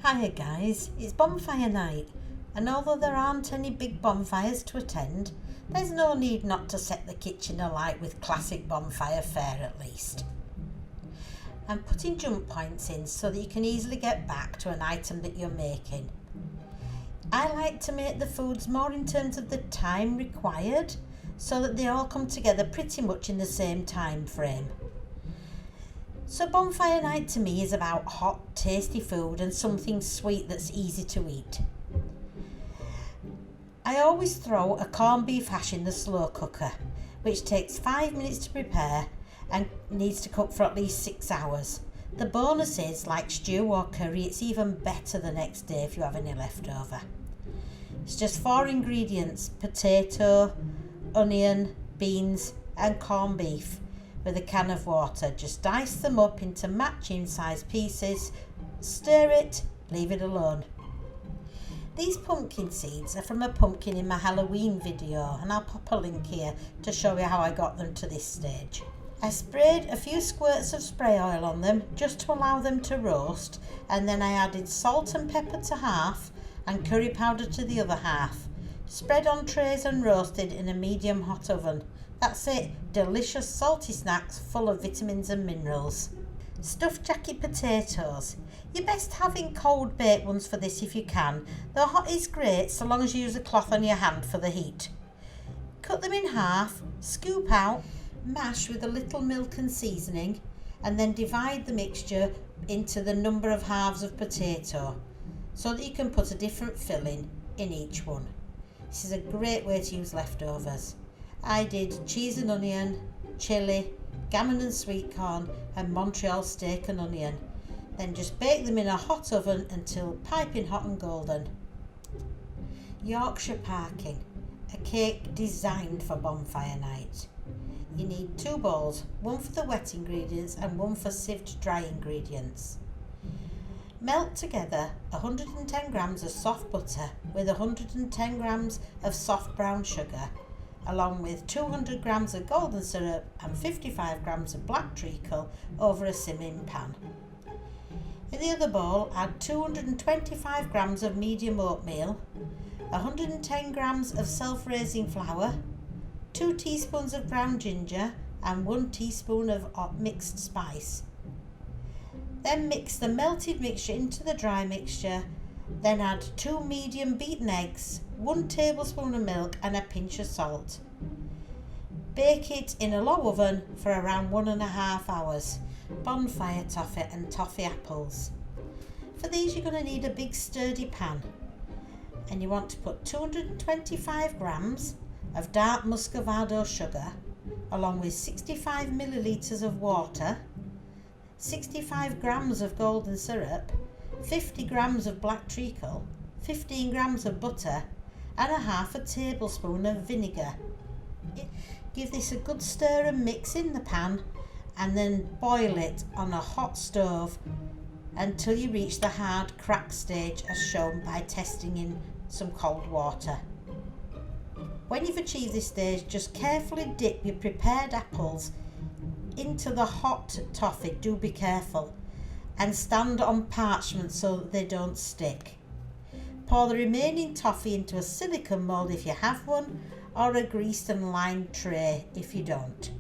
Hiya guys, it's bonfire night, and although there aren't any big bonfires to attend, there's no need not to set the kitchen alight with classic bonfire fare at least. I'm putting jump points in so that you can easily get back to an item that you're making. I like to make the foods more in terms of the time required so that they all come together pretty much in the same time frame. So bonfire night to me is about hot, tasty food and something sweet that's easy to eat. I always throw a corned beef hash in the slow cooker, which takes 5 minutes to prepare and needs to cook for at least 6 hours. The bonus is, like stew or curry, it's even better the next day if you have any left over. It's just 4 ingredients: potato, onion, beans and corned beef with a can of water. Just dice them up into matching size pieces, stir it, leave it alone. These pumpkin seeds are from a pumpkin in my Halloween video, and I'll pop a link here to show you how I got them to this stage. I sprayed a few squirts of spray oil on them just to allow them to roast, and then I added salt and pepper to half and curry powder to the other half. Spread on trays and roasted in a medium hot oven. That's it, delicious salty snacks full of vitamins and minerals. Stuffed jacket potatoes. You're best having cold baked ones for this if you can, though hot is great so long as you use a cloth on your hand for the heat. Cut them in half, scoop out, mash with a little milk and seasoning, and then divide the mixture into the number of halves of potato so that you can put a different filling in each one. This is a great way to use leftovers. I did cheese and onion, chilli, gammon and sweet corn and Montreal steak and onion. Then just bake them in a hot oven until piping hot and golden. Yorkshire Parkin, a cake designed for bonfire night. You need 2 bowls, one for the wet ingredients and one for sieved dry ingredients. Melt together 110 grams of soft butter with 110 grams of soft brown sugar, along with 200 grams of golden syrup and 55 grams of black treacle over a simmering pan. In the other bowl, add 225 grams of medium oatmeal, 110 grams of self-raising flour, 2 teaspoons of ground ginger and 1 teaspoon of mixed spice. Then mix the melted mixture into the dry mixture. Then add 2 medium beaten eggs, 1 tablespoon of milk and a pinch of salt. Bake it in a low oven for around 1.5 hours. Bonfire toffee and toffee apples. For these you're going to need a big sturdy pan, and you want to put 225 grams of dark muscovado sugar along with 65 millilitres of water, 65 grams of golden syrup, 50 grams of black treacle, 15 grams of butter and a half a tablespoon of vinegar. Give this a good stir and mix in the pan, and then boil it on a hot stove until you reach the hard crack stage as shown by testing in some cold water. When you've achieved this stage, just carefully dip your prepared apples into the hot toffee, do be careful, and stand on parchment so that they don't stick. Pour the remaining toffee into a silicone mould if you have one, or a greased and lined tray if you don't.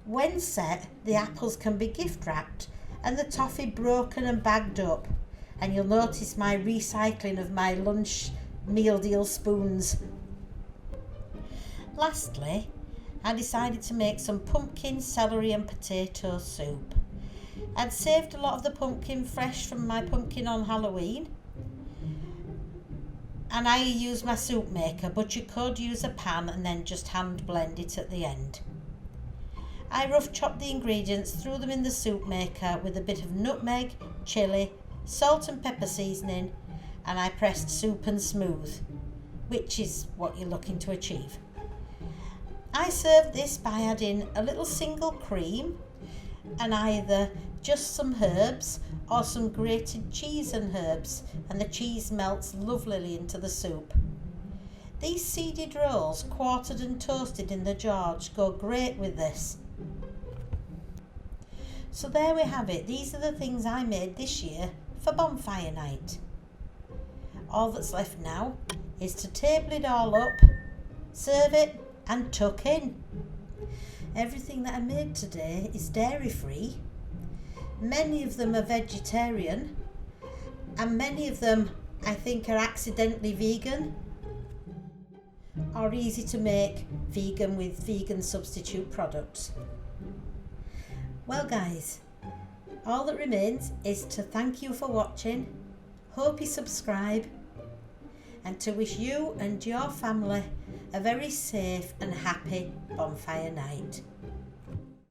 When set, the apples can be gift wrapped and the toffee broken and bagged up, and you'll notice my recycling of my lunch meal deal spoons. Lastly, I decided to make some pumpkin, celery and potato soup. I'd saved a lot of the pumpkin fresh from my pumpkin on Halloween, and I used my soup maker, but you could use a pan and then just hand blend it at the end. I rough chopped the ingredients, threw them in the soup maker with a bit of nutmeg, chilli, salt and pepper seasoning, and I pressed soup and smooth, which is what you're looking to achieve. I served this by adding a little single cream and either just some herbs or some grated cheese and herbs, and the cheese melts lovely into the soup. These seeded rolls, quartered and toasted in the George, go great with this. So there we have it. These are the things I made this year for bonfire night. All that's left now is to table it all up, serve it and tuck in. Everything that I made today is dairy free. Many of them are vegetarian and many of them I think are accidentally vegan or easy to make vegan with vegan substitute products. Well guys, all that remains is to thank you for watching, hope you subscribe, and to wish you and your family a very safe and happy bonfire night.